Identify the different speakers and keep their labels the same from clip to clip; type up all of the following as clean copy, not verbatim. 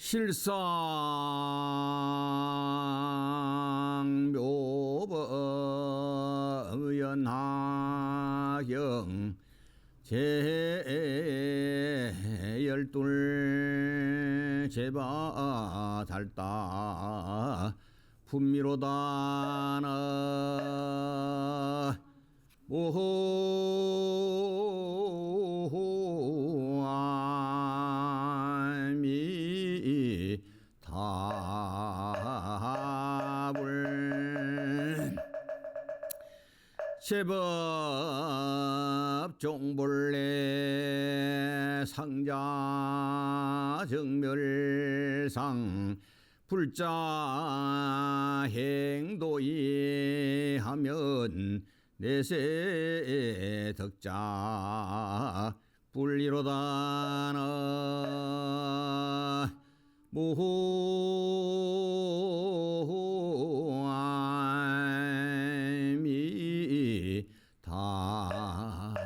Speaker 1: 실상묘법연하경 제12 제바 달다 품미로다나 모함이 답을 제법 종본래 상자 정멸상 불자 행도이 하면 내세 덕자 불리로다나 무함이 답을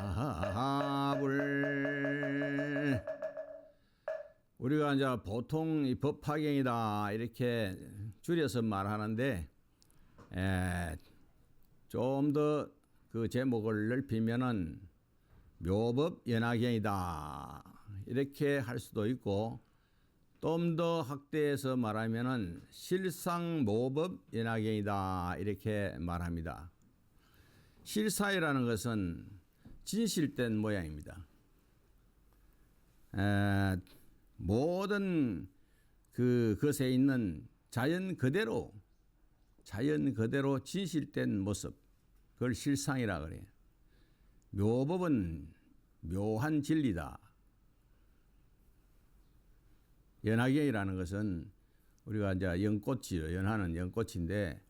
Speaker 1: 우리가 이제 보통 이 법화경이다 이렇게 줄여서 말하는데 좀 더 그 제목을 넓히면은 묘법연화경이다 이렇게 할 수도 있고 좀 더 확대해서 말하면은 실상모법연화경이다 이렇게 말합니다. 실사이라는 것은 진실된 모양입니다. 모든 그것에 있는 자연 그대로 진실된 모습, 그걸 실상이라 그래요. 묘법은 묘한 진리다. 연화경이라는 것은 우리가 이제 연꽃이요. 연화는 연꽃인데,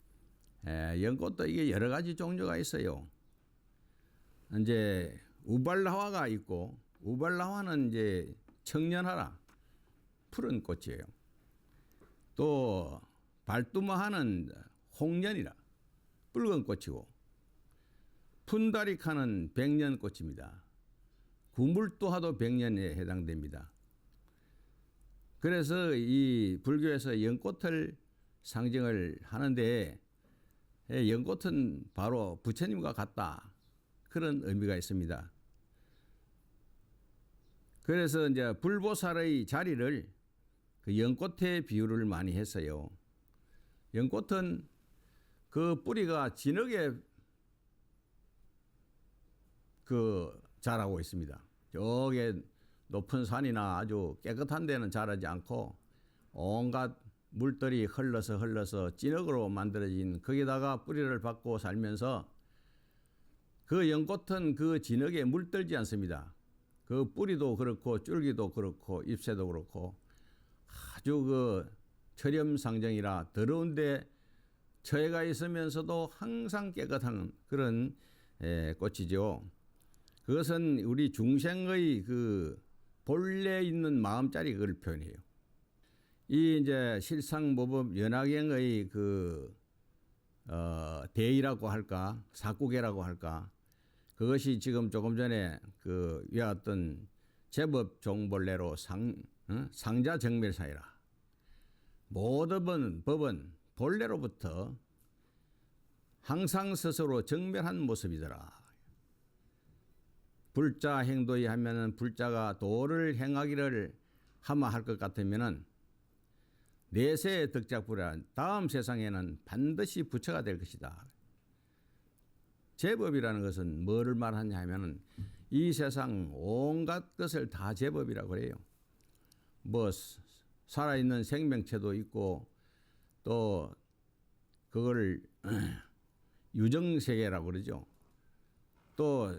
Speaker 1: 연꽃도 이게 여러 가지 종류가 있어요. 이제 우발라화가 있고, 우발라화는 이제 청년하라. 푸른 꽃이에요. 또 발두마하는 홍년이라 붉은 꽃이고 푼다리카는 백년꽃입니다. 구물도화도 백년에 해당됩니다. 그래서 이 불교에서 연꽃을 상징을 하는데 연꽃은 바로 부처님과 같다. 그런 의미가 있습니다. 그래서 이제 불보살의 자리를 그 연꽃에 비유를 많이 했어요. 연꽃은 그 뿌리가 진흙에 자라고 있습니다. 저게 높은 산이나 아주 깨끗한 데는 자라지 않고 온갖 물들이 흘러서 진흙으로 만들어진 거기다가 뿌리를 받고 살면서 그 연꽃은 그 진흙에 물들지 않습니다. 그 뿌리도 그렇고 줄기도 그렇고 잎새도 그렇고 아주 그 철염상정이라 더러운데 처해가 있으면서도 항상 깨끗한 그런 꽃이죠. 그것은 우리 중생의 그 본래 있는 마음자리 그걸 표현해요. 이 이제 실상모법 연화경의 대의라고 할까, 사구계라고 할까, 그것이 지금 조금 전에 그 외웠던 제법 종본래로 상자 정멸사이라. 모든 법은 본래로부터 항상 스스로 정멸한 모습이더라. 불자 행도이 하면은 불자가 도를 행하기를 하마 할 것 같으면은 내세의 덕작불이라 다음 세상에는 반드시 부처가 될 것이다. 제법이라는 것은 뭐를 말하냐 하면은 이 세상 온갖 것을 다 제법이라고 그래요. 뭐 살아있는 생명체도 있고 또 그걸 유정세계라고 그러죠. 또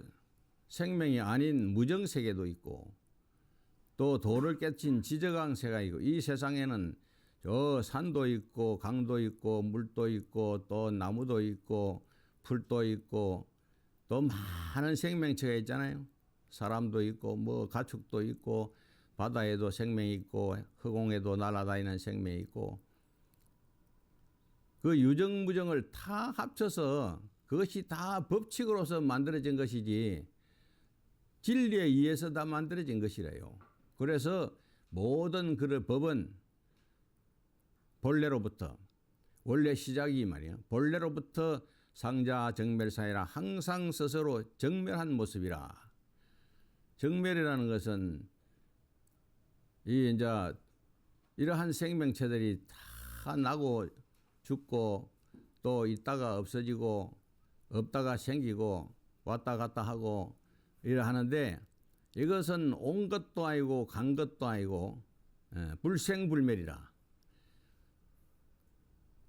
Speaker 1: 생명이 아닌 무정세계도 있고 또 도를 깨친 지저강세가 있고 이 세상에는 저 산도 있고 강도 있고 물도 있고 또 나무도 있고 풀도 있고 또 많은 생명체가 있잖아요. 사람도 있고 뭐 가축도 있고 바다에도 생명이 있고 허공에도 날아다니는 생명이 있고 그 유정무정을 다 합쳐서 그것이 다 법칙으로서 만들어진 것이지 진리에 의해서 다 만들어진 것이래요. 그래서 모든 그 법은 본래로부터 원래 시작이 말이에요. 본래로부터 상자 정멸사이라 항상 스스로 정멸한 모습이라. 정멸이라는 것은 이 이제 이러한 생명체들이 다 나고 죽고 또 있다가 없어지고 없다가 생기고 왔다 갔다 하고 이러 하는데 이것은 온 것도 아니고 간 것도 아니고 불생불멸이라.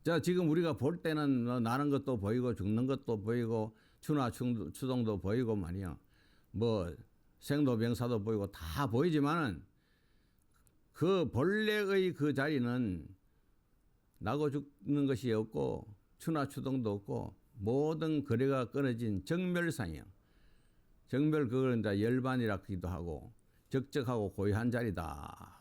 Speaker 1: 자, 지금 우리가 볼 때는 나는 것도 보이고 죽는 것도 보이고 추나 추동도 보이고 말이야. 뭐 생도 병사도 보이고 다 보이지만은 그 본래의 그 자리는 나고 죽는 것이 없고 추나 추동도 없고 모든 거래가 끊어진 정멸상이야. 정멸 그걸 이제 열반이라 하기도 하고 적적하고 고요한 자리다.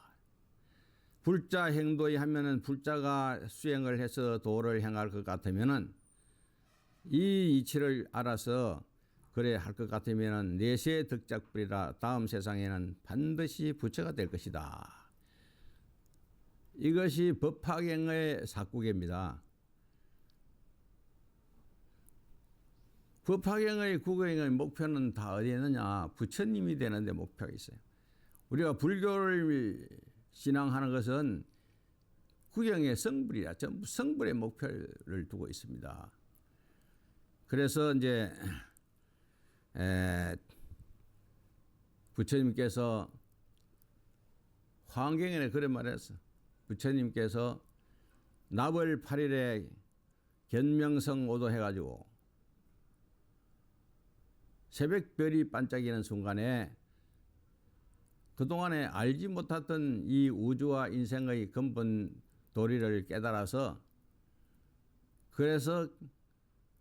Speaker 1: 불자 행도에 하면은 불자가 수행을 해서 도를 행할 것 같으면은 이 이치를 알아서 그래 할 것 같으면은 내세 덕작불이라 다음 세상에는 반드시 부처가 될 것이다. 이것이 법화경의 사구계입니다. 법화경의 구경의 목표는 다 어디에 있느냐? 부처님이 되는 데 목표가 있어요. 우리가 불교를 신앙하는 것은 구경의 성불이라 전부 성불의 목표를 두고 있습니다. 그래서 이제 부처님께서 화엄경에 그런 말을 했어. 부처님께서 납월 8일에 견명성 오도해가지고 새벽별이 반짝이는 순간에 그동안에 알지 못했던 이 우주와 인생의 근본 도리를 깨달아서 그래서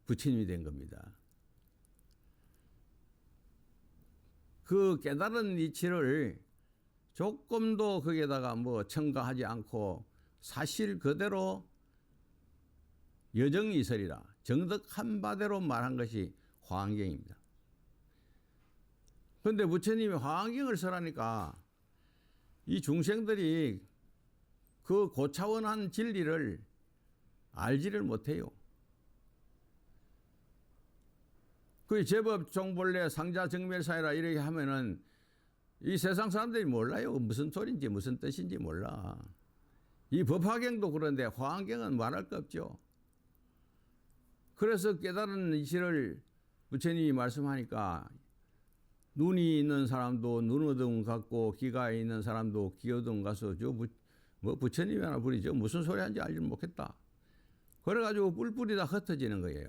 Speaker 1: 부처님이 된 겁니다. 그 깨달은 이치를 조금도 거기에다가 뭐 첨가하지 않고 사실 그대로 여정이설이라 정덕한 바대로 말한 것이 화엄경입니다. 그런데 부처님이 화엄경을 설하니까 이 중생들이 그 고차원한 진리를 알지를 못해요. 그 제법 종본래 상자 정멸사이라 이렇게 하면은 이 세상 사람들이 몰라요. 무슨 소리인지 무슨 뜻인지 몰라. 이 법화경도 그런데 화엄경은 말할 거 없죠. 그래서 깨달은 이치를 부처님이 말씀하니까 눈이 있는 사람도 눈어둥 같고 귀가 있는 사람도 귀어둥 가서 뭐 부처님이 하나 부리죠. 무슨 소리 하는지 알지 못했다. 그래가지고 뿔뿔이 다 흩어지는 거예요.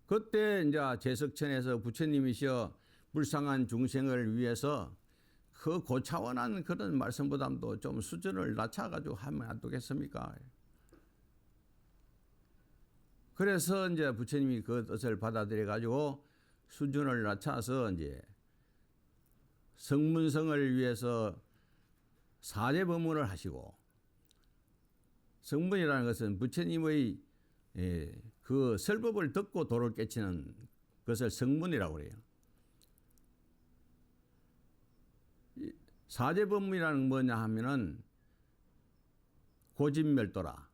Speaker 1: 그때 이제 제석천에서 부처님이시여 불쌍한 중생을 위해서 그 고차원한 그런 말씀보다도 좀 수준을 낮춰가지고 하면 안 되겠습니까? 그래서 이제 부처님이 그 뜻을 받아들여가지고 수준을 낮춰서 이제 성문성을 위해서 사제법문을 하시고, 성문이라는 것은 부처님의 그 설법을 듣고 도를 깨치는 것을 성문이라고 그래요. 사제법문이라는 뭐냐 하면은 고진멸도라.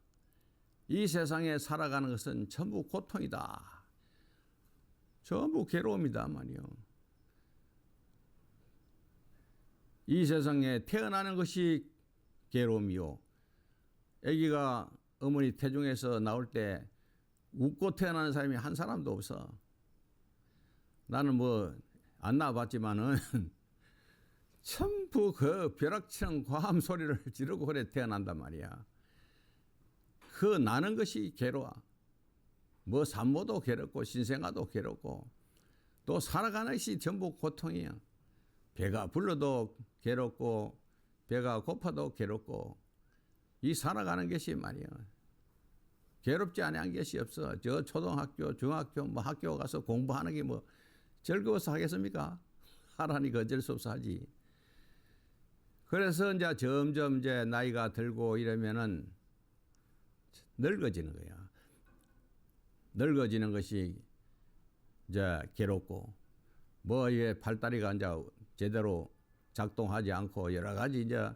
Speaker 1: 이 세상에 살아가는 것은 전부 고통이다. 전부 괴로움이다 말이요. 이 세상에 태어나는 것이 괴로움이요. 아기가 어머니 태중에서 나올 때 웃고 태어나는 사람이 한 사람도 없어. 나는 뭐 안 나와봤지만은 전부 그 벼락치는 과함 소리를 지르고 그래 태어난단 말이야. 그 나는 것이 괴로워. 뭐 산모도 괴롭고 신생아도 괴롭고 또 살아가는 것이 전부 고통이야. 배가 불러도 괴롭고 배가 고파도 괴롭고 이 살아가는 것이 말이야. 괴롭지 않은 것이 없어. 저 초등학교, 중학교 뭐 학교 가서 공부하는 게 뭐 즐거워서 하겠습니까? 하라니까 어쩔 수 없어 하지. 그래서 이제 점점 이제 나이가 들고 이러면은 늙어지는 거야. 늙어지는 것이 이제 괴롭고 뭐 이게 팔다리가 이제 제대로 작동하지 않고 여러 가지 이제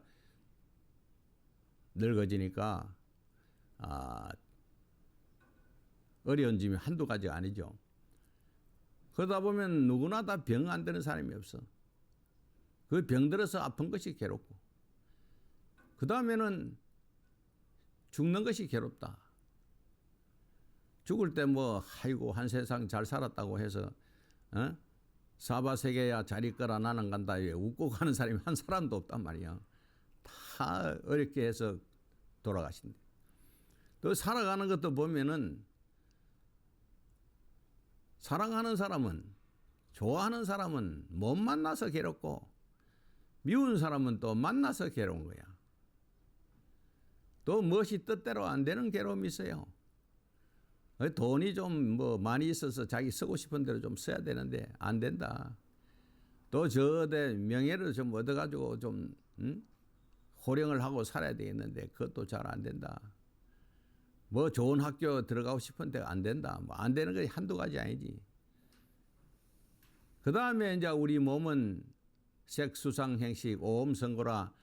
Speaker 1: 늙어지니까 어려운 점이 한두 가지가 아니죠. 그러다 보면 누구나 다 병 안 드는 사람이 없어. 그 병 들어서 아픈 것이 괴롭고 그 다음에는 죽는 것이 괴롭다. 죽을 때 뭐 아이고 한 세상 잘 살았다고 해서 사바세계야 잘 있거라 나는 간다 웃고 가는 사람이 한 사람도 없단 말이야. 다 어렵게 해서 돌아가신대. 또 살아가는 것도 보면은 사랑하는 사람은 좋아하는 사람은 못 만나서 괴롭고 미운 사람은 또 만나서 괴로운 거야. 또 무엇이 뜻대로 안 되는 괴로움이 있어요. 돈이 좀 뭐 많이 있어서 자기 쓰고 싶은 대로 좀 써야 되는데 안 된다. 또 저대 명예를 좀 얻어가지고 좀 호령을 하고 살아야 되겠는데 그것도 잘 안 된다. 뭐 좋은 학교 들어가고 싶은데 안 된다. 뭐 안 되는 게 한두 가지 아니지. 그 다음에 이제 우리 몸은 색수상행식 오음성고라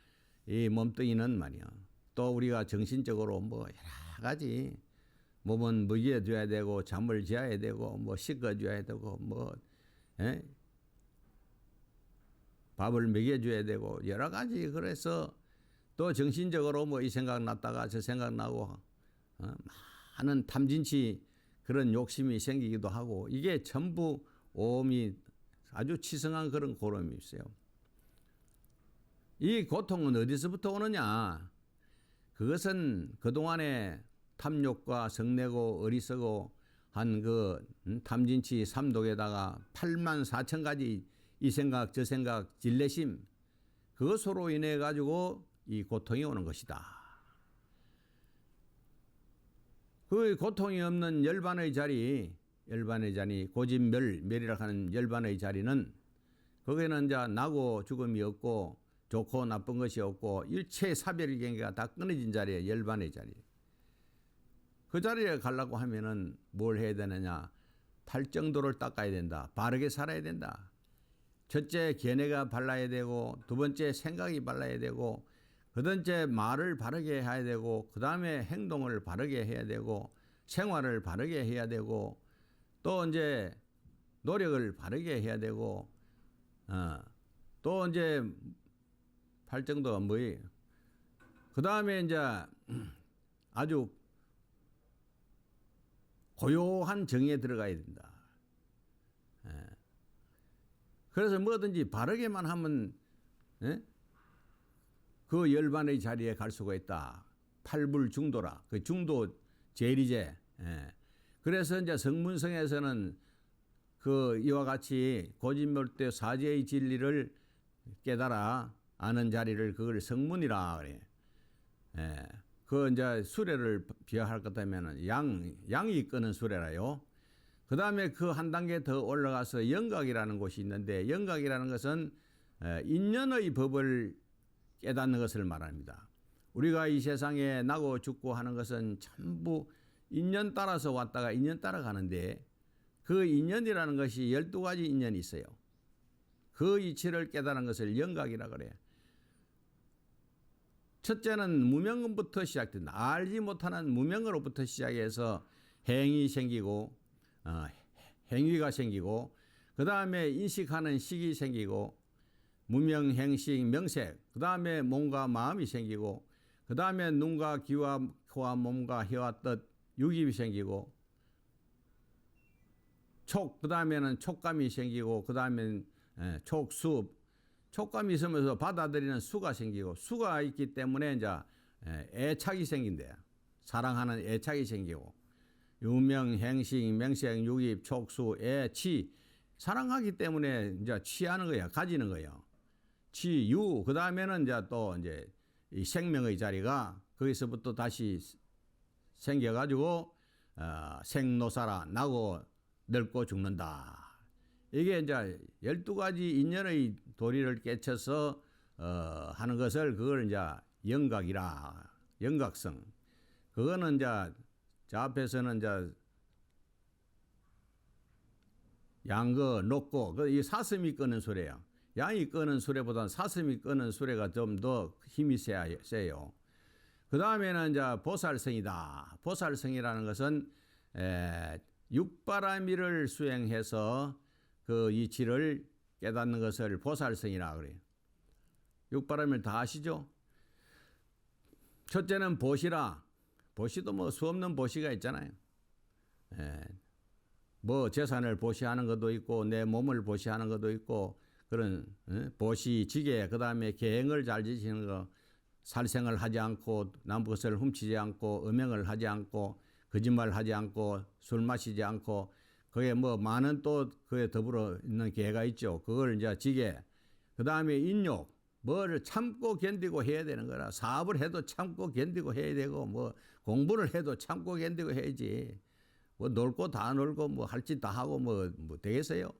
Speaker 1: 이 몸뚱이는 말이야. 또 우리가 정신적으로 뭐 여러 가지 몸은 먹여줘야 되고 잠을 자야 되고 뭐 씻어줘야 되고 뭐 밥을 먹여줘야 되고 여러 가지. 그래서 또 정신적으로 뭐 이 생각 났다가 저 생각 나고 많은 탐진치 그런 욕심이 생기기도 하고 이게 전부 오음이 아주 치성한 그런 고름이 있어요. 이 고통은 어디서부터 오느냐? 그것은 그동안에 탐욕과 성내고 어리석고 한 그 탐진치 삼독에다가 8만 4천 가지 이 생각 저 생각 질레심 그것으로 인해 가지고 이 고통이 오는 것이다. 그 고통이 없는 열반의 자리 고진멸이라고 하는 열반의 자리는 거기에는 이제 나고 죽음이 없고 좋고 나쁜 것이 없고 일체 사별 경계가 다 끊어진 자리에 열반의 자리. 그 자리에 가려고 하면은 뭘 해야 되느냐? 팔정도를 닦아야 된다. 바르게 살아야 된다. 첫째 견해가 발라야 되고 두 번째 생각이 발라야 되고 그 번째 말을 바르게 해야 되고 그 다음에 행동을 바르게 해야 되고 생활을 바르게 해야 되고 또 이제 노력을 바르게 해야 되고 또 이제 팔정도가 뭐예요? 그 다음에 이제 아주 고요한 정에 들어가야 된다. 그래서 뭐든지 바르게만 하면 그 열반의 자리에 갈 수가 있다. 팔불중도라. 그 중도 제리제. 그래서 이제 성문성에서는 그 이와 같이 고진멸대 사제의 진리를 깨달아 아는 자리를 그걸 성문이라 그래. 그 이제 수레를 비하할 것 같으면은 양이 끄는 수레라요. 그 다음에 그 한 단계 더 올라가서 영각이라는 곳이 있는데 영각이라는 것은 인연의 법을 깨닫는 것을 말합니다. 우리가 이 세상에 나고 죽고 하는 것은 전부 인연 따라서 왔다가 인연 따라 가는데 그 인연이라는 것이 12가지 인연이 있어요. 그 이치를 깨달은 것을 영각이라 그래요. 첫째는 무명은부터 시작된다. 알지 못하는 무명으로부터 시작해서 행이 생기고 행위가 생기고 그 다음에 인식하는 식이 생기고 무명, 행식, 명색 그 다음에 몸과 마음이 생기고 그 다음에 눈과 귀와 코와 몸과 혀와 뜻 육입이 생기고 촉 그 다음에는 촉감이 생기고 그 다음엔 촉수 촉감이 있으면서 받아들이는 수가 생기고 수가 있기 때문에 이제 애착이 생긴대요. 사랑하는 애착이 생기고 유명, 행식, 명색, 육입, 촉수, 치 사랑하기 때문에 이제 취하는 거야, 가지는 거예요. 유 그 다음에는 이제 또 이제 이 생명의 자리가 거기서부터 다시 생겨가지고 생노사라 나고 늙고 죽는다. 이게 이제 12가지 인연의 도리를 깨쳐서 하는 것을 그걸 이제 영각이라 영각성. 그거는 이제 저 앞에서는 이제 양거 놓고 이 사슴이 끄는 수레야. 양이 끄는 수레보다는 사슴이 끄는 수레가 좀 더 힘이 세요. 그 다음에는 이제 보살성이다. 보살성이라는 것은 육바라밀을 수행해서 그 이치를 깨닫는 것을 보살성이라 그래요. 육바라밀 다 아시죠? 첫째는 보시라. 보시도 뭐 수없는 보시가 있잖아요. 뭐 재산을 보시하는 것도 있고 내 몸을 보시하는 것도 있고 그런 보시, 지계, 그 다음에 계행을 잘 지키는 거, 살생을 하지 않고 남 것을 훔치지 않고 음행을 하지 않고 거짓말 하지 않고 술 마시지 않고 그게 뭐 많은 또 그에 더불어 있는 계가 있죠. 그걸 이제 지계, 그 다음에 인욕, 뭐를 참고 견디고 해야 되는 거라. 사업을 해도 참고 견디고 해야 되고 뭐 공부를 해도 참고 견디고 해야지. 뭐 놀고 다 놀고 뭐 할 짓 다 하고 뭐 되겠어요?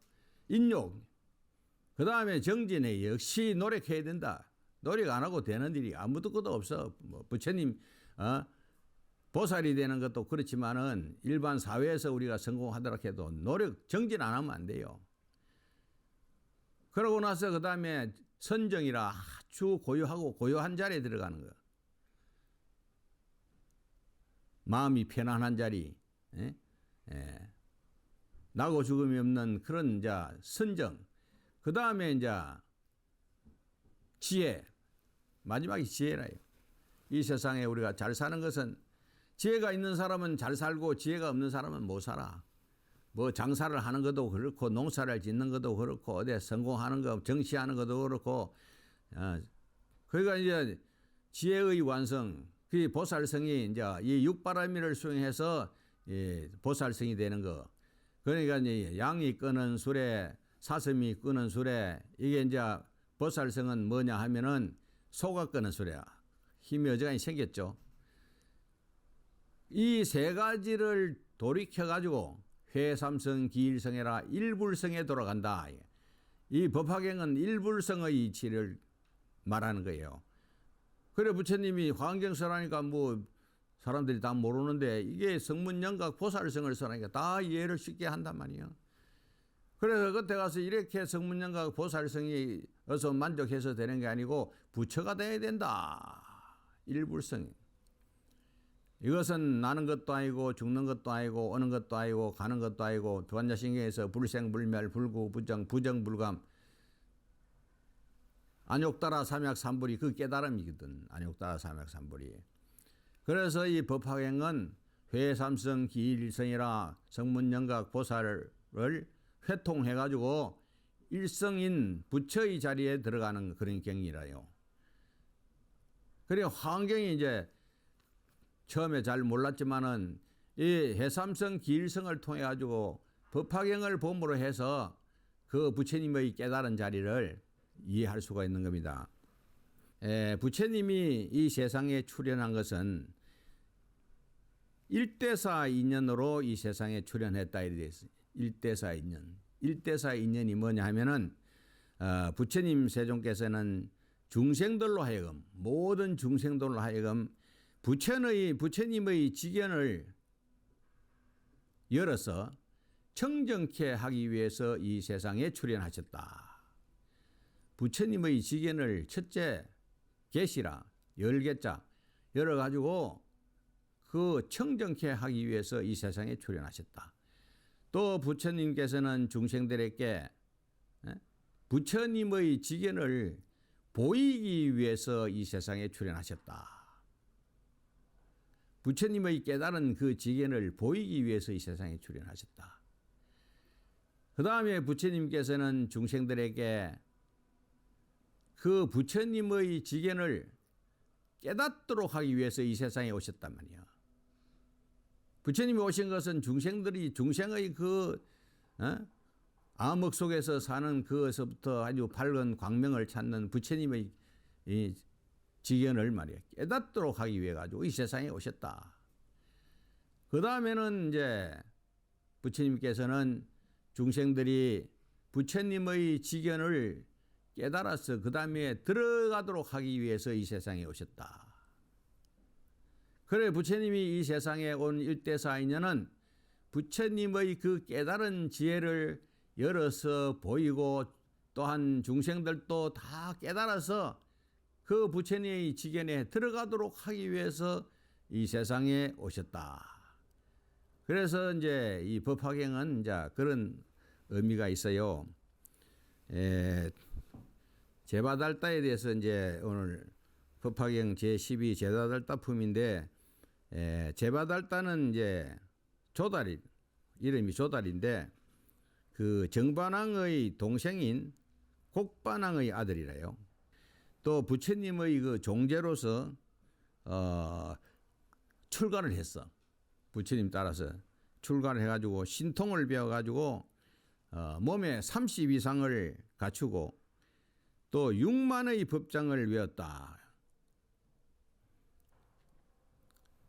Speaker 1: 인욕. 그 다음에 정진에 역시 노력해야 된다. 노력 안 하고 되는 일이 아무도 없어. 뭐 부처님 보살이 되는 것도 그렇지만은 일반 사회에서 우리가 성공하도록 해도 노력 정진 안 하면 안 돼요. 그러고 나서 그 다음에 선정이라 아주 고요하고 고요한 자리에 들어가는 거. 마음이 편안한 자리. 나고 죽음이 없는 그런 자 선정. 그 다음에 이제 지혜. 마지막이 지혜라요. 이 세상에 우리가 잘 사는 것은 지혜가 있는 사람은 잘 살고 지혜가 없는 사람은 못 살아. 뭐 장사를 하는 것도 그렇고 농사를 짓는 것도 그렇고 어디 성공하는 거 정치하는 것도 그렇고 그러니까 이제 지혜의 완성 그 보살성이 이제 이 육바라밀을 수행해서 보살성이 되는 거. 그러니까 이제 양이 끄는 수레 사슴이 끄는 수레 이게 이제 보살성은 뭐냐 하면은 소가 끄는 수레야. 힘이 어지간히 생겼죠. 이 세 가지를 돌이켜 가지고 회삼성 기일성해라 일불성에 돌아간다. 이 법화경은 일불성의 이치를 말하는 거예요. 그래 부처님이 화엄경설하니까 뭐 사람들이 다 모르는데 이게 성문영각 보살성을 써니까 다 이해를 쉽게 한단 말이에요. 그래서 그때 가서 이렇게 성문영각 보살성이 어서 만족해서 되는 게 아니고 부처가 돼야 된다. 일불성. 이것은 나는 것도 아니고 죽는 것도 아니고 오는 것도 아니고 가는 것도 아니고 두한자신경에서 불생불멸 불구 부정 부정불감 안욕따라 삼약삼불이 그 깨달음이거든. 안욕따라 삼약삼불이. 그래서 이 법화경은 회삼성 기일성이라 성문영각 보살을 회통해가지고 일성인 부처의 자리에 들어가는 그런 경이라요. 그래 화엄경이 이제 처음에 잘 몰랐지만은 이 해삼성 기일성을 통해 가지고 법화경을 본으로 해서 그 부처님의 깨달은 자리를 이해할 수가 있는 겁니다. 부처님이 이 세상에 출현한 것은 일대사 인연으로 이 세상에 출현했다 이래 있어요. 일대사 인연. 일대사 인연이 뭐냐 하면은 부처님 세종께서는 중생들로 하여금 모든 중생들로 하여금 부처님의 지견을 열어서 청정케 하기 위해서 이 세상에 출현하셨다. 부처님의 지견을 첫째 계시라 열개자 열어가지고 그 청정케 하기 위해서 이 세상에 출현하셨다. 또 부처님께서는 중생들에게 부처님의 지견을 보이기 위해서 이 세상에 출현하셨다. 부처님의 깨달은 그 지견을 보이기 위해서 이 세상에 출현하셨다. 그 다음에 부처님께서는 중생들에게 그 부처님의 지견을 깨닫도록 하기 위해서 이 세상에 오셨단 말이야. 부처님이 오신 것은 중생들이 중생의 그 암흑 속에서 사는 그것부터 아주 밝은 광명을 찾는 부처님의 이 지견을 말이야 깨닫도록 하기 위해 가지고 이 세상에 오셨다. 그 다음에는 이제 부처님께서는 중생들이 부처님의 지견을 깨달아서 그 다음에 들어가도록 하기 위해서 이 세상에 오셨다. 그래 부처님이 이 세상에 온 일대사인연은 부처님의 그 깨달은 지혜를 열어서 보이고 또한 중생들도 다 깨달아서 그 부처님의 지견에 들어가도록 하기 위해서 이 세상에 오셨다. 그래서 이제 이 법화경은 이제 그런 의미가 있어요. 제바달다에 대해서 이제 오늘 법화경 제12 제바달다품인데, 제바달다는 이제 조달, 이름이 조달인데 그 정반왕의 동생인 곡반왕의 아들이래요. 또 부처님의 그 종제로서 출가를 했어. 부처님 따라서 출가를 해가지고 신통을 배워가지고 몸에 30 이상을 갖추고 또 6만의 법장을 외웠다.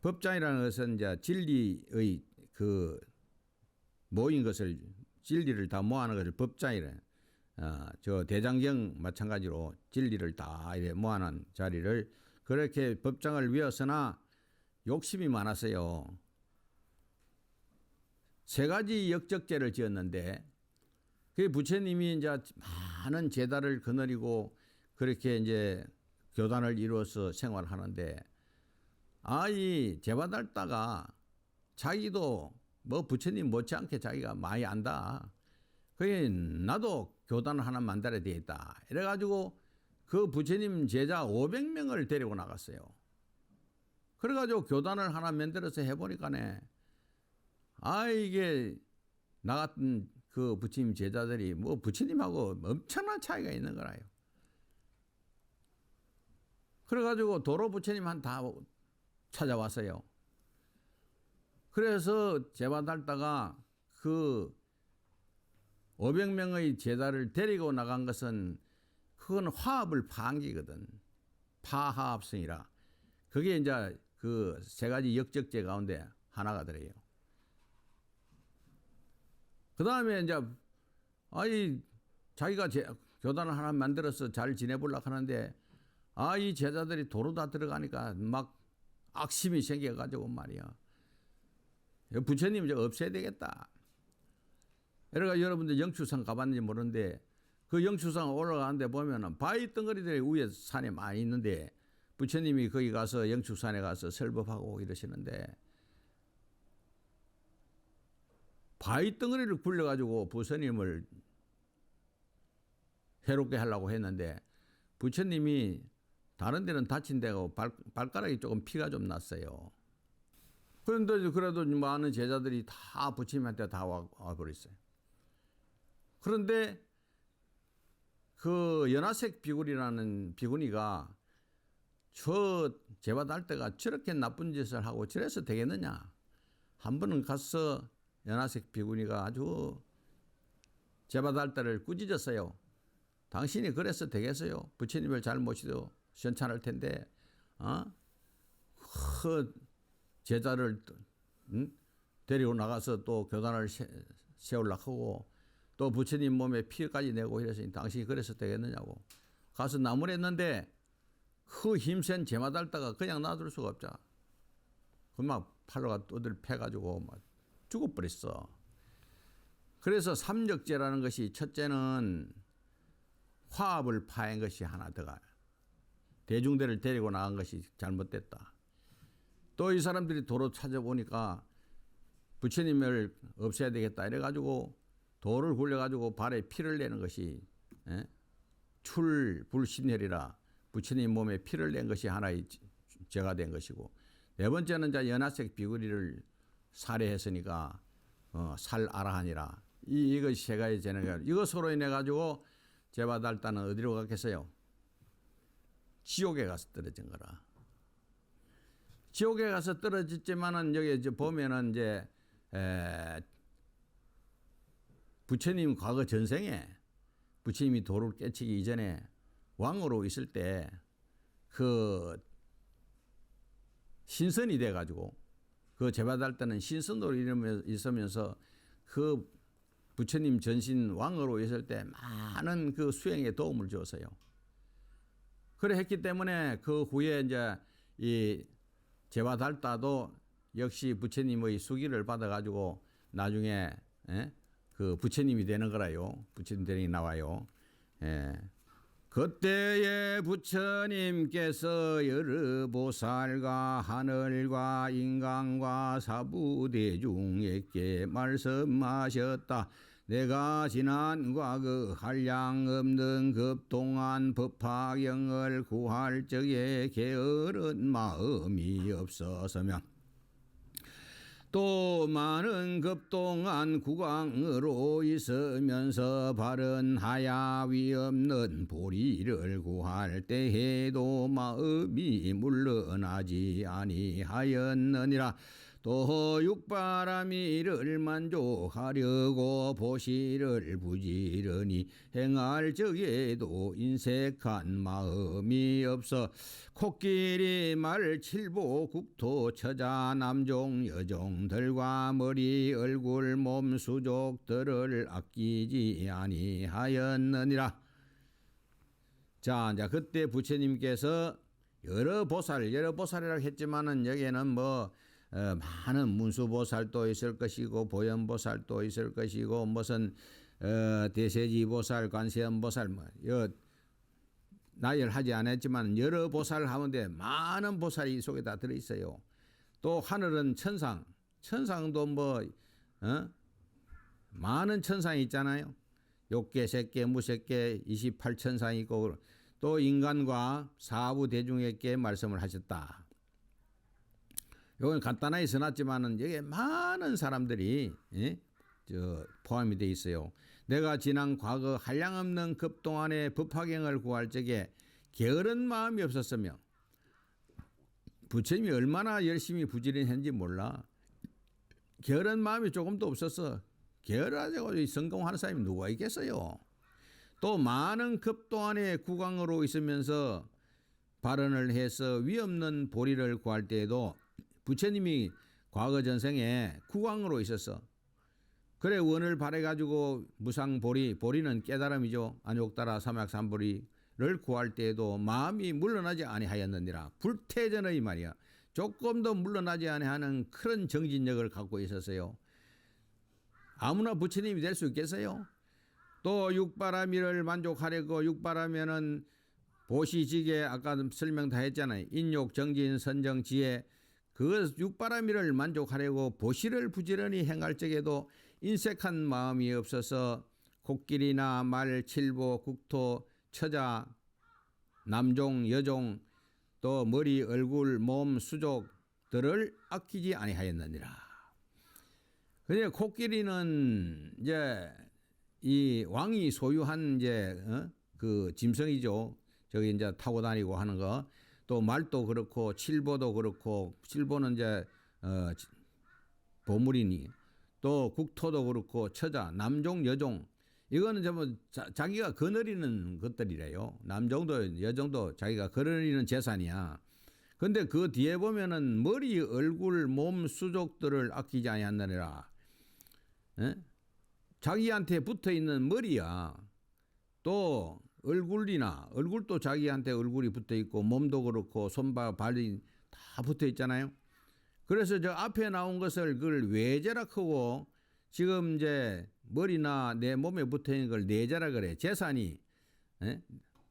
Speaker 1: 법장이라는 것은 이제 진리의 그 모인 것을, 진리를 다 모아놓은 것을 법장이래. 저 대장경 마찬가지로 진리를 다 이래 모아놓은 자리를 그렇게 법장을 외웠으나 욕심이 많았어요. 3가지 역적죄를 지었는데 그 부처님이 이제 많은 제다를 거느리고 그렇게 이제 교단을 이루어서 생활하는데 이 제바달다가 자기도 뭐 부처님 못지않게 자기가 많이 안다. 그게 나도 교단을 하나 만들어야 되겠다. 이래가지고 그 부처님 제자 500명을 데리고 나갔어요. 그래가지고 교단을 하나 만들어서 해보니까네, 이게 나 같은 그 부처님 제자들이 뭐 부처님하고 엄청난 차이가 있는 거라요. 그래가지고 도로 부처님한테 다 찾아왔어요. 그래서 제바달다가 그 500명의 제자를 데리고 나간 것은 그건 화합을 파한 기거든. 파하합성이라. 그게 이제 그 3가지 역적죄 가운데 하나가 들어요. 그 다음에 이제 자기가 교단을 하나 만들어서 잘 지내보려고 하는데 이 제자들이 도로 다 들어가니까 막 악심이 생겨가지고 말이야. 부처님 이제 없애야 되겠다. 그러니까 여러분들 영추산 가봤는지 모르는데 그 영추산 올라가는데 보면은 바위 덩어리들이 위에 산에 많이 있는데 부처님이 거기 가서 영추산에 가서 설법하고 이러시는데 바위 덩어리를 굴려가지고 부처님을 해롭게 하려고 했는데 부처님이 다른 데는 다친 데고 발가락이 조금 피가 좀 났어요. 그런데 그래도 많은 제자들이 다 부처님한테 다 와버렸어요. 그런데 그 연화색 비구니라는 비구니가 저 제바달다가 저렇게 나쁜 짓을 하고 저래서 되겠느냐. 한 번은 가서 연화색 비구니가 아주 제바달다를 꾸짖었어요. 당신이 그래서 되겠어요? 부처님을 잘 모시도 시원찮을 텐데 그 제자를 데리고 나가서 또 교단을 세우려고 하고 또 부처님 몸에 피까지 내고 이랬으니 당신이 그래서 되겠느냐고 가서 나무랬는데 그 힘센 제바달다가 그냥 놔둘 수가 없자. 그 막 팔로가 떠들 패가지고 막 죽어버렸어. 그래서 3역죄라는 것이 첫째는 화합을 파한 것이 하나 더가 대중들을 데리고 나간 것이 잘못됐다. 또 이 사람들이 도로 찾아보니까 부처님을 없애야 되겠다 이래가지고 돌을 굴려가지고 발에 피를 내는 것이 출불신혈이라 부처님 몸에 피를 낸 것이 하나의 죄가 된 것이고, 4번째는 이제 연화색 비구리를 살해했으니까 살아라하니라. 이것이 3가지 죄는 거예요. 이것으로 인해 가지고 제바달다는 어디로 갔겠어요? 지옥에 가서 떨어진 거라. 지옥에 가서 떨어졌지만은 여기 이제 보면은 이제 부처님 과거 전생에 부처님이 도를 깨치기 이전에 왕으로 있을 때 그 신선이 돼 가지고 그 제바달다는 신선으로 있으면서 그 부처님 전신 왕으로 있을 때 많은 그 수행에 도움을 주었어요. 그래 했기 때문에 그 후에 이제 이 제바달다도 역시 부처님의 수기를 받아가지고 나중에 그 부처님이 되는 거라요. 부처님 되는 게 나와요. 그때에 부처님께서 여러 보살과 하늘과 인간과 사부대중에게 말씀하셨다. 내가 지난 과거 한량 없는 급동안 법화경을 구할 적에 게으른 마음이 없었으며 또 많은 급동안 국왕으로 있으면서 바른 하야위 없는 보리를 구할 때에도 마음이 물러나지 아니하였느니라. 또 육바라미를 만족하려고 보시를 부지런히 행할 적에도 인색한 마음이 없어 코끼리 말 칠보 국토 처자 남종 여종들과 머리 얼굴 몸 수족들을 아끼지 아니하였느니라. 자, 이제 그때 부처님께서 여러 보살이라고 했지만은 여기에는 많은 문수보살도 있을 것이고 보현보살도 있을 것이고 무슨 대세지보살, 관세음보살 나열하지 않았지만 여러 보살 하는데 많은 보살이 이 속에 다 들어있어요. 또 하늘은 천상도 많은 천상이 있잖아요. 욕계, 색계, 무색계 28천상이 있고 또 인간과 사부대중에게 말씀을 하셨다. 이건 간단하게 써놨지만은 여기에 많은 사람들이 포함이 되어 있어요. 내가 지난 과거 한량없는 급동안에 법화경을 구할 적에 게으른 마음이 없었으며 부처님이 얼마나 열심히 부지런했는지 몰라. 게으른 마음이 조금도 없어서 게으르다고 성공하는 사람이 누가 있겠어요. 또 많은 급동안에 국왕으로 있으면서 발언을 해서 위없는 보리를 구할 때에도 부처님이 과거 전생에 국왕으로 있었어. 그래 원을 발해가지고 무상보리는 깨달음이죠. 안욕따라 삼약삼보리를 구할 때에도 마음이 물러나지 아니하였느니라. 불태전의 말이야. 조금도 물러나지 아니하는 그런 정진력을 갖고 있었어요. 아무나 부처님이 될 수 있겠어요? 또 육바라미를 만족하려고 육바라면은 보시지게 아까 설명 다 했잖아요. 인욕, 정진, 선정, 지혜 그 육바라미를 만족하려고 보시를 부지런히 행할 적에도 인색한 마음이 없어서 코끼리나 말, 칠보, 국토, 처자, 남종, 여종 또 머리, 얼굴, 몸, 수족들을 아끼지 아니하였느니라. 근데 코끼리는 이제 이 왕이 소유한 그 짐승이죠. 저기 이제 타고 다니고 하는 거. 또 말도 그렇고 칠보도 그렇고 칠보는 이제 보물이니 또 국토도 그렇고 처자 남종 여종 이거는 전부 자기가 거느리는 것들이래요. 남종도 여종도 자기가 거느리는 재산이야. 근데 그 뒤에 보면은 머리 얼굴 몸 수족들을 아끼지 아니하느니라. 자기한테 붙어 있는 머리야. 또 얼굴도 자기한테 얼굴이 붙어 있고 몸도 그렇고 손발 발이 다 붙어 있잖아요. 그래서 저 앞에 나온 것을 그걸 외제라 크고 지금 이제 머리나 내 몸에 붙어 있는 걸 내재라 그래. 재산이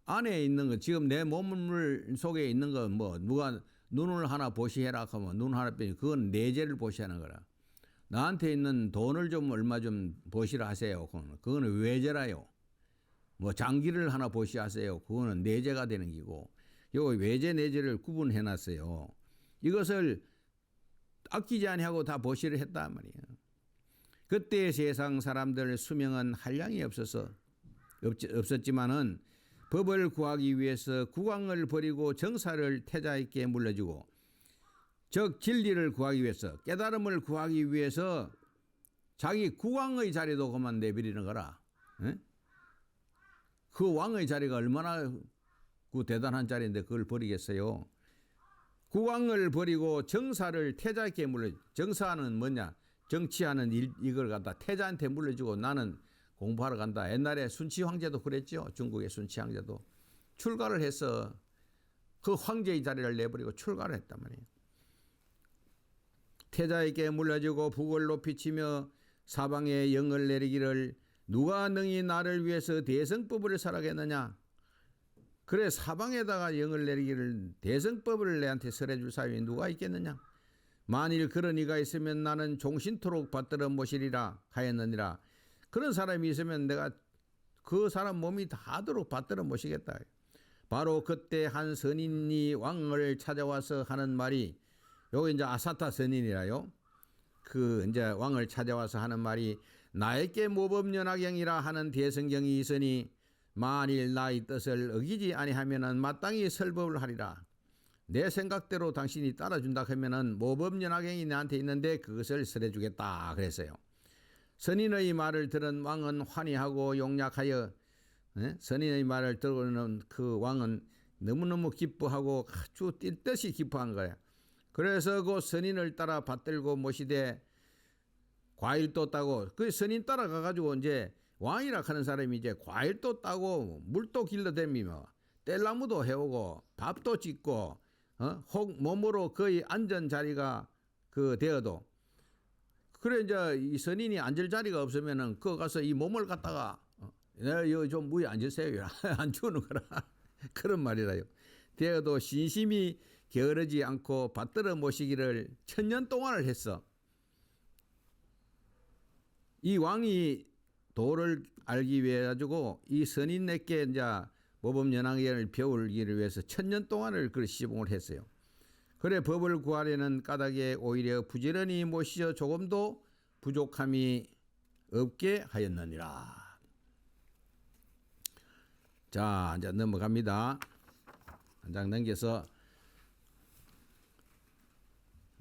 Speaker 1: 안에 있는 거 지금 내 몸 속에 있는 거 누가 눈을 하나 보시해라 하면 눈 하나 빼니 그건 내재를 보시하는 거라. 나한테 있는 돈을 좀 얼마 좀 보시라 하세요. 그거는 외제라요. 장기를 하나 보시하세요. 그거는 내재가 되는 기고. 요 외제 내재를 구분해 놨어요. 이것을 아끼지 아니하고 다 보시를 했단 말이에요. 그때 세상 사람들 수명은 한량이 없었지만은 법을 구하기 위해서 국왕을 버리고 정사를 태자에게 물려주고 즉 진리를 구하기 위해서 깨달음을 구하기 위해서 자기 국왕의 자리도 그만 내버리는 거라. 그 왕의 자리가 얼마나 그 대단한 자리인데 그걸 버리겠어요. 국왕을 버리고 정사를 태자에게 물려. 정사는 뭐냐? 정치하는 이걸 갖다 태자한테 물려주고 나는 공부하러 간다. 옛날에 순치 황제도 그랬죠. 중국의 순치 황제도 출가를 해서 그 황제의 자리를 내버리고 출가를 했단 말이에요. 태자에게 물려주고 북을 높이 치며 사방에 영을 내리기를 누가 능히 나를 위해서 대성법을 설하겠느냐. 그래 사방에다가 영을 내리기를 대성법을 내한테 설해줄 사람이 누가 있겠느냐. 만일 그런 이가 있으면 나는 종신토록 받들어 모시리라 하였느니라. 그런 사람이 있으면 내가 그 사람 몸이 닿도록 받들어 모시겠다. 바로 그때 한 선인이 왕을 찾아와서 하는 말이, 요거 이제 아사타 선인이라요. 그 이제 왕을 찾아와서 하는 말이, 나에게 모범연하경이라 하는 대성경이 있으니 만일 나의 뜻을 어기지 아니하면은 마땅히 설법을 하리라. 내 생각대로 당신이 따라준다 하면은 모범연하경이 나한테 있는데 그것을 설해주겠다 그랬어요. 선인의 말을 들은 왕은 환희하고 용약하여, 선인의 말을 들은 그 왕은 너무너무 기뻐하고 아주 뛸 듯이 기뻐한 거야. 그래서 그 선인을 따라 받들고 모시되 과일도 따고, 그 선인 따라가 가지고 이제 왕이라 하는 사람이 이제 과일도 따고 물도 길러대미며 뗄나무도 해오고 밥도 짓고, 혹 몸으로 거의 앉은 자리가 그 되어도, 그래 이제 이 선인이 앉을 자리가 없으면은 그 가서 이 몸을 갖다가 여기 좀 무에 앉으세요. 안 주는 거라. 그런 말이라요. 되어도 신심이 게으르지 않고 받들어 모시기를 1000년 동안을 했어. 이 왕이 도를 알기 위해 가지고 이 선인에게 이제 모범연하경을 배우기를 위해서 1000년 동안을 그 시봉을 했어요. 그래 법을 구하려는 까닭에 오히려 부지런히 모시어 조금도 부족함이 없게 하였느니라. 자, 이제 넘어갑니다. 한 장 넘겨서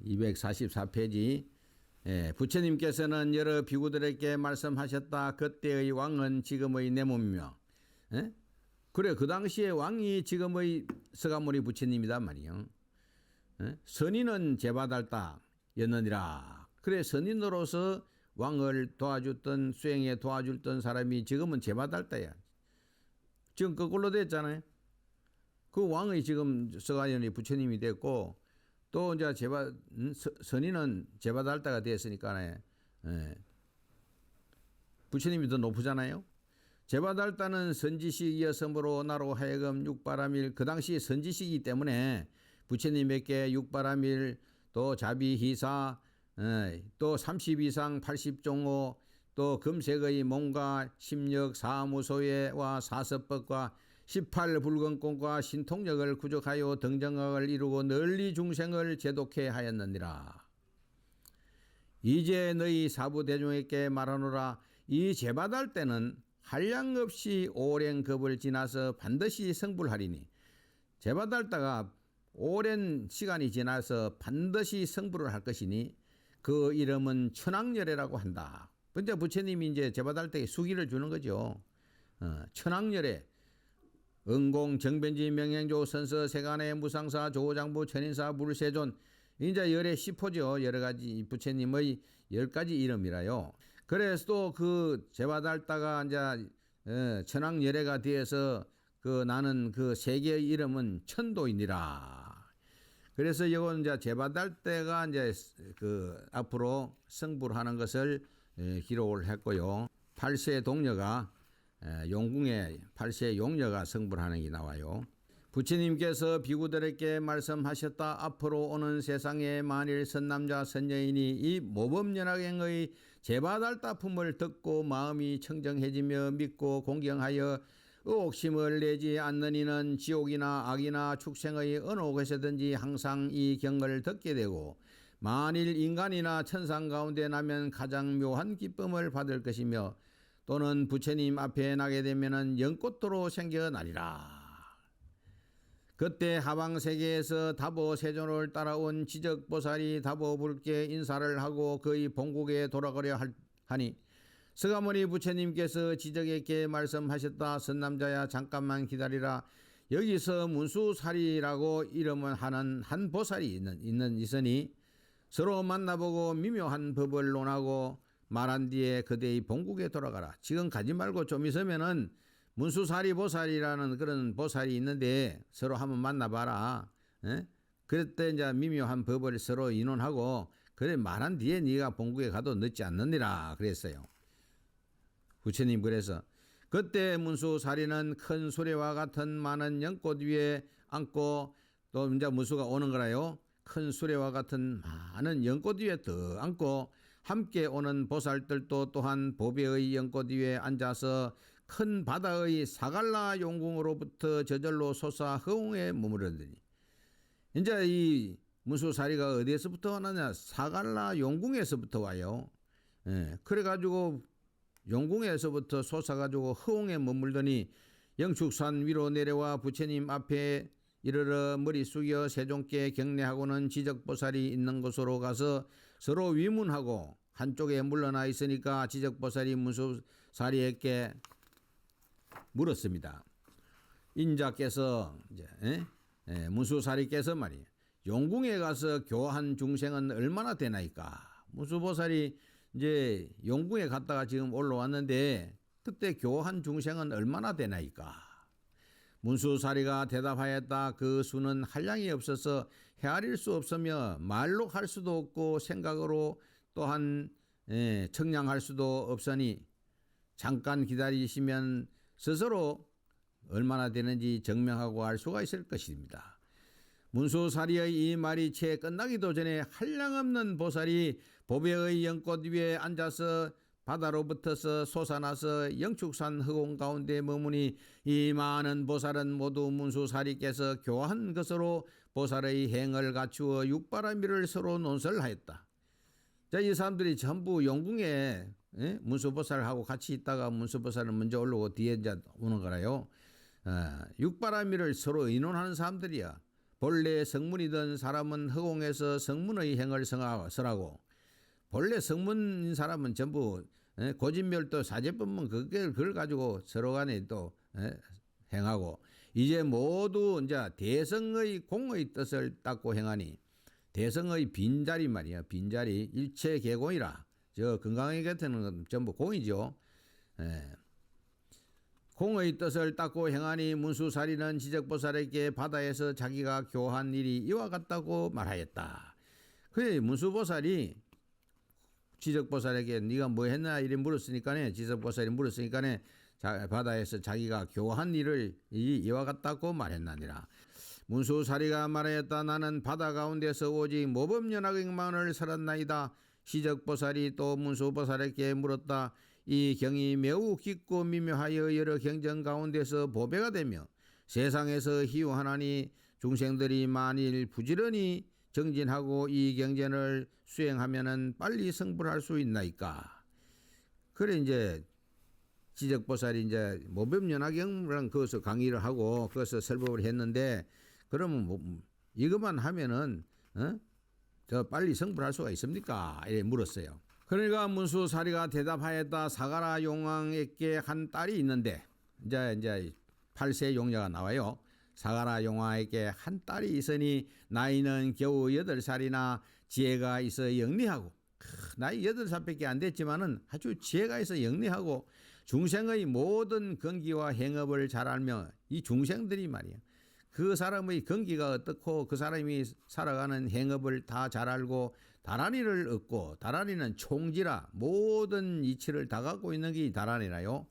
Speaker 1: 244페이지. 부처님께서는 여러 비구들에게 말씀하셨다. 그때의 왕은 지금의 내 몸이며. 그래 그 당시에 왕이 지금의 서가모니 부처님이단 말이요. 선인은 제바달다였느니라. 그래 선인으로서 왕을 도와줬던, 수행에 도와줬던 사람이 지금은 제바달다야. 지금 거꾸로 됐잖아요. 그 왕이 지금 서가모니 부처님이 됐고, 또 이제 선인은 제바달다가 됐으니까 부처님이 더 높으잖아요. 제바달다는 선지식이었으므로 나로 하여금 육바라밀, 그 당시 선지식이기 때문에 부처님에게 육바라밀, 또 자비희사, 또 30 이상 80종호, 또 금색의 몸과 심력 사무소예와 사서법과 18불건공과 신통력을 구족하여 등정학을 이루고 널리 중생을 제독해 하였느니라. 이제 너희 사부대중에게 말하노라. 이 제바달 때는 한량없이 오랜 겁을 지나서 반드시 성불하리니, 제바달다가 오랜 시간이 지나서 반드시 성불을 할 것이니 그 이름은 천왕열애라고 한다. 근데 부처님이 이제 제바달다에 수기를 주는 거죠. 천왕열애. 응공 정변지 명행조 선서 세간의 무상사 조장부 천인사 물세존, 이제 열의 10호죠. 여러 가지 부처님의 10가지 이름이라요. 그래서 또 그 제바달다가 이제 천왕열애가 되어서 그 나는 그 세계의 이름은 천도이니라. 그래서 이건 이제 제바달다가 이제 그 앞으로 성불하는 것을 기록을 했고요. 8세 동녀가 용궁의 8세 용녀가 성불하는 게 나와요. 부처님께서 비구들에게 말씀하셨다. 앞으로 오는 세상에 만일 선남자 선여인이 이 모범연하경의 제바달다품을 듣고 마음이 청정해지며 믿고 공경하여 의혹심을 내지 않는 이는 지옥이나 악이나 축생의 어느 곳에든지 항상 이 경을 듣게 되고, 만일 인간이나 천상 가운데 나면 가장 묘한 기쁨을 받을 것이며, 또는 부처님 앞에 나게 되면은 연꽃도로 생겨나리라. 그때 하방세계에서 다보세존을 따라온 지적보살이 다보불께 인사를 하고 그의 본국에 돌아가려 하니, 서가모니 부처님께서 지적에게 말씀하셨다. 선남자야, 잠깐만 기다리라. 여기서 문수사리라고 이름을 하는 한 보살이 있으니 서로 만나보고 미묘한 법을 논하고 말한 뒤에 그대의 본국에 돌아가라. 지금 가지 말고 좀 있으면은 문수사리 보살이라는 그런 보살이 있는데 서로 한번 만나봐라. 그때 이제 미묘한 법을 서로 의논하고 그래 말한 뒤에 네가 본국에 가도 늦지 않느니라 그랬어요. 부처님 그래서 그때 문수사리는 큰 수레와 같은 많은 연꽃 위에 앉고 또 이제 문수가 오는 거라요. 큰 수레와 같은 많은 연꽃 위에 더 앉고 함께 오는 보살들도 또한 보배의 연꽃 위에 앉아서 큰 바다의 사갈라 용궁으로부터 저절로 솟아 허웅에 머무르더니 이제 이 문수사리가 어디에서부터 왔느냐? 사갈라 용궁에서부터 와요. 예, 그래가지고 용궁에서부터 솟아가지고 허웅에 머물더니 영축산 위로 내려와 부처님 앞에 이르러 머리 숙여 세종께 경례하고는 지적보살이 있는 곳으로 가서 서로 위문하고 한쪽에 물러나 있으니까 지적보살이 문수사리에게 물었습니다. 인자께서 이제 문수사리께서 말이에요. 용궁에 가서 교한 중생은 얼마나 되나이까? 문수보살이 이제 용궁에 갔다가 지금 올라왔는데 그때 교한 중생은 얼마나 되나이까? 문수사리가 대답하였다. 그 수는 한량이 없어서 헤아릴 수 없으며 말로 할 수도 없고 생각으로 또한 청량할 수도 없으니 잠깐 기다리시면 스스로 얼마나 되는지 증명하고 알 수가 있을 것입니다. 문수사리의 이 말이 채 끝나기도 전에 한량없는 보살이 보배의 연꽃 위에 앉아서 바다로부터서 솟아나서 영축산 허공 가운데 머무니 이 많은 보살은 모두 문수사리께서 교한 것으로 보살의 행을 갖추어 육바라밀을 서로 논설하였다. 자, 이 사람들이 전부 용궁에 문수보살하고 같이 있다가 문수보살은 먼저 올라오고 뒤에 이제 오는 거라요. 육바라밀을 서로 의논하는 사람들이야. 본래 성문이던 사람은 허공에서 성문의 행을 설하고 본래 성문인 사람은 전부 고진멸도 사제법문 그걸 가지고 서로 간에 또 행하고 이제 모두 이제 대성의 공의 뜻을 닦고 행하니 대성의 빈자리 말이야. 빈자리 일체 개공이라. 저 건강하게 곁에는 건 전부 공이죠. 공의 뜻을 닦고 행하니 문수사리는 지적보살에게 바다에서 자기가 교한 일이 이와 같다고 말하였다. 그래 문수보살이 지적보살에게 네가 뭐 했나 이래 물었으니까네. 지적보살이 물었으니까네. 바다에서 자기가 교한 일을 이와 같다고 말했나니라. 문수사리가 말하였다. 나는 바다 가운데서 오직 모범연학행만을 살았나이다. 지적보살이 또 문수보살에게 물었다. 이 경이 매우 깊고 미묘하여 여러 경전 가운데서 보배가 되며 세상에서 희유하나니 중생들이 만일 부지런히 정진하고 이 경전을 수행하면은 빨리 성불할 수 있나이까. 그래 이제 지적보살이 이제 모범연화경이라는 그것을 강의를 하고 그것을 설법을 했는데 그러면 뭐 이것만 하면은 저 빨리 성불할 수가 있습니까? 이래 물었어요. 그러니까 문수사리가 대답하였다. 사가라 용왕에게 한 딸이 있는데 이제 8세 용녀가 나와요. 사가라 용왕에게 한 딸이 있으니 나이는 겨우 8살이나 지혜가 있어 영리하고 나이 8살밖에 안 됐지만은 아주 지혜가 있어 영리하고 중생의 모든 건기와 행업을 잘 알며 이 중생들이 말이야. 그 사람의 건기가 어떻고 그 사람이 살아가는 행업을 다 잘 알고 다란이를 얻고 다란이는 총지라 모든 이치를 다 갖고 있는 게 다란이라요.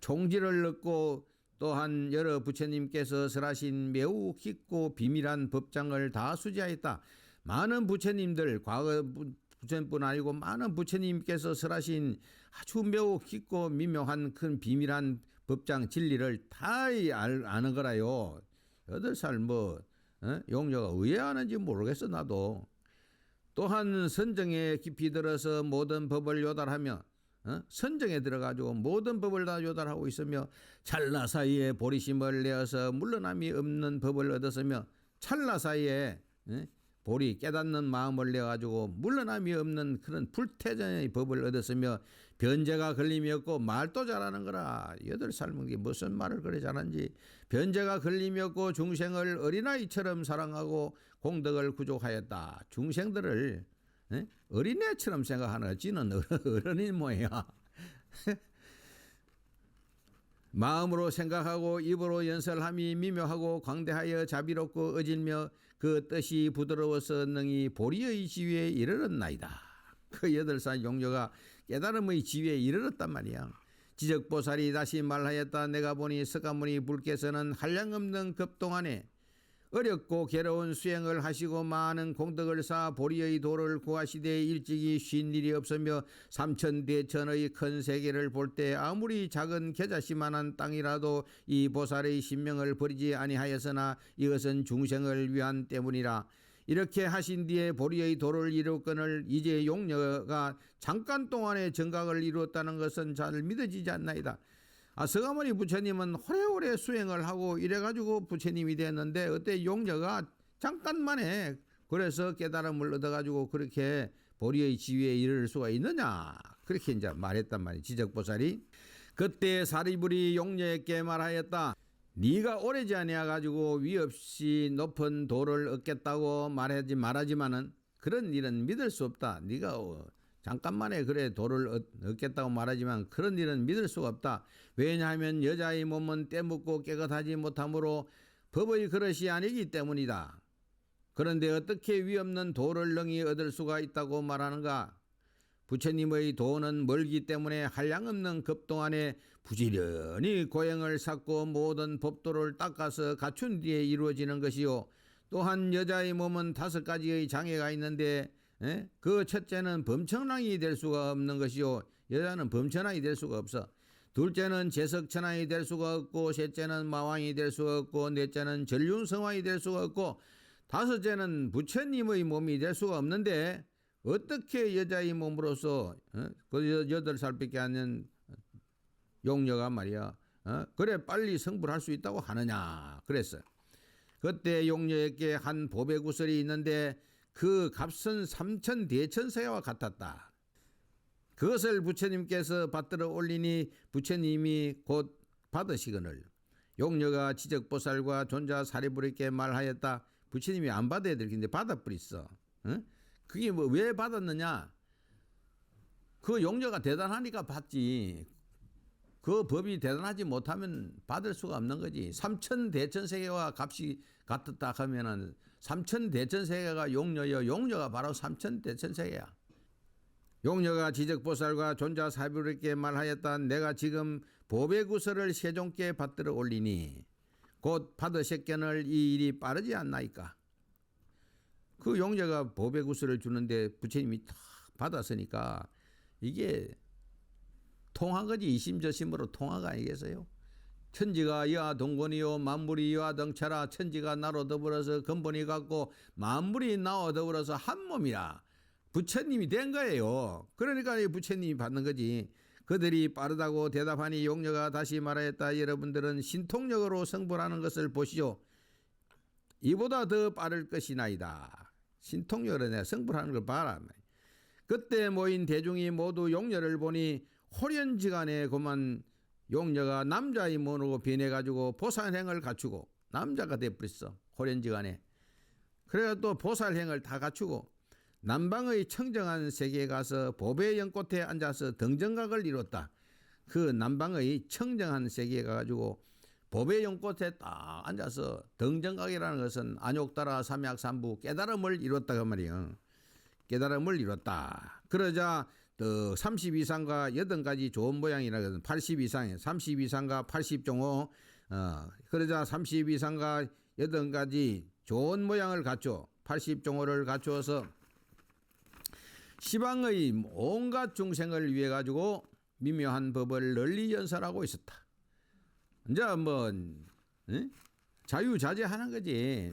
Speaker 1: 총지를 얻고 또한 여러 부처님께서 설하신 매우 깊고 비밀한 법장을 다 수지하였다. 많은 부처님들 과거 부처님뿐 아니고 많은 부처님께서 설하신 아주 매우 깊고 미묘한 큰 비밀한 법장 진리를 다 아는 거라요. 8살 용녀가 왜 아는지 모르겠어 나도. 또한 선정에 깊이 들어서 모든 법을 요달하며 선정에 들어가지고 모든 법을 다 요달하고 있으며 찰나 사이에 보리심을 내어서 물러남이 없는 법을 얻었으며 찰나 사이에 보리 깨닫는 마음을 내가지고 물러남이 없는 그런 불태전의 법을 얻었으며 변제가 걸림이 없고 말도 잘하는 거라. 8살 먹이 무슨 말을 그래 잘하는지. 변제가 걸림이 없고 중생을 어린아이처럼 사랑하고 공덕을 구족하였다. 중생들을 어린애처럼 생각하는 어찌는 어른이 뭐야. 마음으로 생각하고 입으로 연설함이 미묘하고 광대하여 자비롭고 어질며 그 뜻이 부드러워서 능히 보리의 지위에 이르렀나이다. 그 8살 용녀가 깨달음의 지위에 이르렀단 말이야. 지적보살이 다시 말하였다. 내가 보니 석가모니 불께서는 한량없는 급동안에 어렵고 괴로운 수행을 하시고 많은 공덕을 쌓아 보리의 도를 구하시되 일찍이 쉰 일이 없으며 삼천대천의 큰 세계를 볼 때 아무리 작은 겨자씨만한 땅이라도 이 보살의 신명을 버리지 아니하였으나 이것은 중생을 위한 때문이라. 이렇게 하신 뒤에 보리의 도를 이루거늘 이제 용녀가 잠깐 동안의 정각을 이루었다는 것은 잘 믿어지지 않나이다. 석가모니 부처님은 오래오래 수행을 하고 이래가지고 부처님이 됐는데 어때 용녀가 잠깐만에 그래서 깨달음을 얻어가지고 그렇게 보리의 지위에 이를 수가 있느냐, 그렇게 이제 말했단 말이에요. 지적보살이. 그때 사리불이 용녀에게 말하였다. 네가 오래지 아니하가지고 위 없이 높은 도를 얻겠다고 말하지만은 그런 일은 믿을 수 없다. 네가 잠깐만에 그래 도를 얻겠다고 말하지만 그런 일은 믿을 수가 없다. 왜냐하면 여자의 몸은 떼묻고 깨끗하지 못하므로 법의 그릇이 아니기 때문이다. 그런데 어떻게 위 없는 도를 능히 얻을 수가 있다고 말하는가? 부처님의 도는 멀기 때문에 한량없는 급동안에 부지런히 고행을 쌓고 모든 법도를 닦아서 갖춘 뒤에 이루어지는 것이요. 또한 여자의 몸은 5가지의 장애가 있는데 그 첫째는 범천왕이 될 수가 없는 것이요. 여자는 범천왕이 될 수가 없어. 둘째는 제석천왕이 될 수가 없고, 셋째는 마왕이 될 수가 없고, 넷째는 전륜성왕이 될 수가 없고, 다섯째는 부처님의 몸이 될 수가 없는데 어떻게 여자의 몸으로서 그 8살밖에 안 된 용녀가 말이야 그래 빨리 성불할 수 있다고 하느냐 그랬어요. 그때 용녀에게 한 보배구슬이 있는데 그 값은 3,000대천세와 같았다. 그것을 부처님께서 받들어 올리니 부처님이 곧 받으시거늘 용녀가 지적보살과 존자 사리불에게 말하였다. 부처님이 안 받아야 될 텐데 받아버렸어. 그게 뭐 왜 받았느냐? 그 용녀가 대단하니까 받지. 그 법이 대단하지 못하면 받을 수가 없는 거지. 3,000대천세계와 값이 같았다 하면은 3,000대천세계가 용녀여, 용녀가 바로 3,000대천세계야. 용녀가 지적보살과 존자 사비로에게 말하였다. 내가 지금 보배구설을 세종께 받들어 올리니 곧 받으셨거늘 이 일이 빠르지 않나이까. 그 용녀가 보배구설을 주는데 부처님이 다 받았으니까 이게 통한 거지. 이심저심으로 통화가 아니겠어요? 천지가 여하 동건이요 만물이 여하 등차라. 천지가 나로 더불어서 근본이 같고 만물이 나와 더불어서 한 몸이라. 부처님이 된 거예요. 그러니까 부처님이 받는 거지. 그들이 빠르다고 대답하니 용녀가 다시 말하였다. 여러분들은 신통력으로 성불하는 것을 보시오. 이보다 더 빠를 것이나이다. 신통력으로 내가 성불하는 걸 봐라. 그때 모인 대중이 모두 용녀를 보니 호련지간에 그만 용녀가 남자의 몸으로 변해가지고 보살행을 갖추고 남자가 돼버렸어. 호련지간에. 그래가 또 보살행을 다 갖추고 남방의 청정한 세계에 가서 보배 연꽃에 앉아서 등정각을 이뤘다. 그 남방의 청정한 세계에 가가지고 보배 연꽃에 딱 앉아서 등정각이라는 것은 안욕따라 삼약삼부 깨달음을 이뤘다 그 말이에요. 깨달음을 이뤘다. 그러자 32상과 80가지 좋은 모양이라 80 이상에 30 이상과 80종호 그러자 32상과 80가지 좋은 모양을 갖춰 80종호를 갖추어서 시방의 온갖 중생을 위해 가지고 미묘한 법을 널리 연설하고 있었다. 이제 뭐 자유자재하는 거지.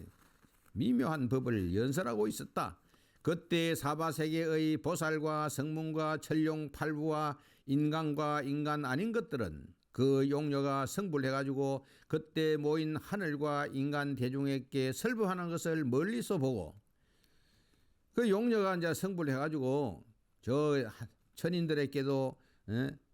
Speaker 1: 미묘한 법을 연설하고 있었다. 그때 사바세계의 보살과 성문과 천룡 팔부와 인간과 인간 아닌 것들은 그 용녀가 성불해가지고 그때 모인 하늘과 인간 대중에게 설법하는 것을 멀리서 보고 그 용녀가 이제 성불해가지고 저 천인들에게도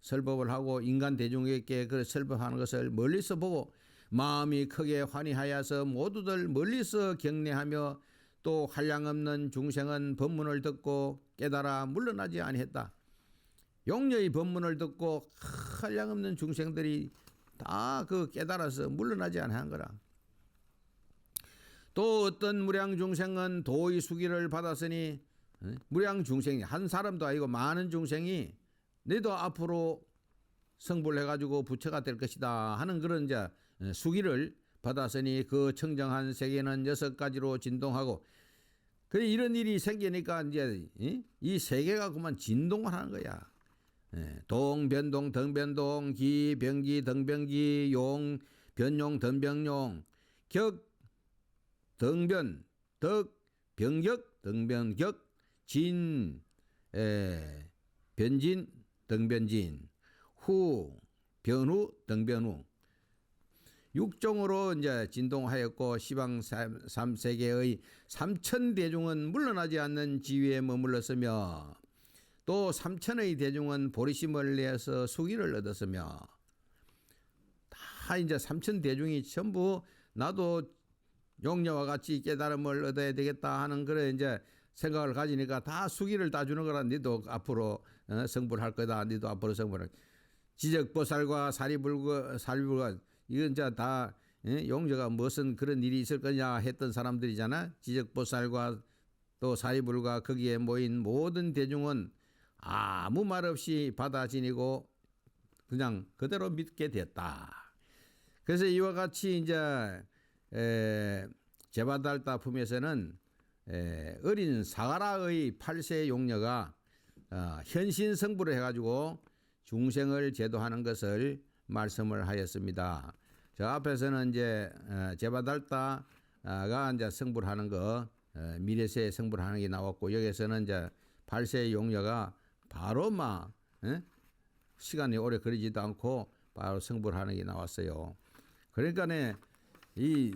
Speaker 1: 설법을 하고 인간 대중에게 그 설법하는 것을 멀리서 보고 마음이 크게 환희하여서 모두들 멀리서 경례하며 또 한량없는 중생은 법문을 듣고 깨달아 물러나지 아니했다. 용녀의 법문을 듣고 한량없는 중생들이 다 그 깨달아서 물러나지 아니한 거라. 또 어떤 무량 중생은 도의 수기를 받았으니 무량 중생이 한 사람도 아니고 많은 중생이 너도 앞으로 성불 해가지고 부처가 될 것이다 하는 그런 이제 수기를 받았으니 그 청정한 세계는 6가지로 진동하고 그래 이런 일이 생기니까 이제 이 세계가 그만 진동을 하는 거야. 동 변동 덩변동 기 변기 덩변기 용 변용 덩변용 격 덩변 덕 변격 덩변격 진 변진 덩변진 후 변후 덩변후 6종으로 이제 진동하였고 시방 3세계의 3천 대중은 물러나지 않는 지위에 머물렀으며 또 3천의 대중은 보리심을 내서 수기를 얻었으며 다 이제 3천 대중이 전부 나도 용녀와 같이 깨달음을 얻어야 되겠다 하는 그런 이제 생각을 가지니까 다 수기를 다 주는 거라. 니도 앞으로 성불할 거다. 니도 앞으로 성불할. 지적보살과 사리불가 이건 이제 다 용녀가 무슨 그런 일이 있을 거냐 했던 사람들이잖아. 지적보살과 또 사리불가 거기에 모인 모든 대중은 아무 말 없이 받아 지니고 그냥 그대로 믿게 됐다. 그래서 이와 같이 이제 제바달타 품에서는 어린 사가라의 8세 용녀가 현신 성불을 해가지고 중생을 제도하는 것을 말씀을 하였습니다. 저 앞에서는 이제 제바달타가 이제 성불하는 거 미래세에 성불하는 게 나왔고 여기서는 이제 8세 용녀가 바로 막 시간이 오래 걸리지도 않고 바로 성불하는 게 나왔어요. 그러니까 이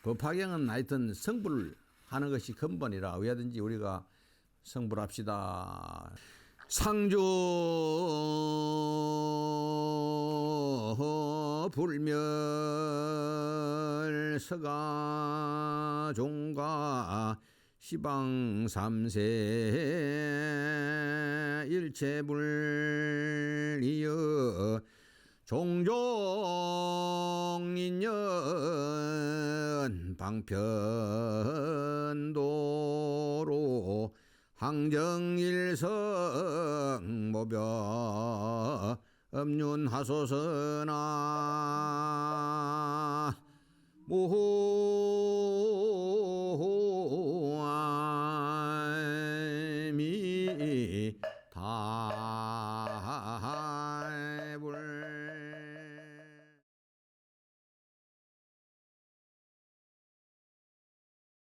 Speaker 1: 법화경은 하여튼 성불하는 것이 근본이라 왜든지 우리가 성불합시다. 상조 불멸 서가 종가 시방 3세 일체불이여 종종인연 방편도로 항정일성 모벼 업륜하소서나 모호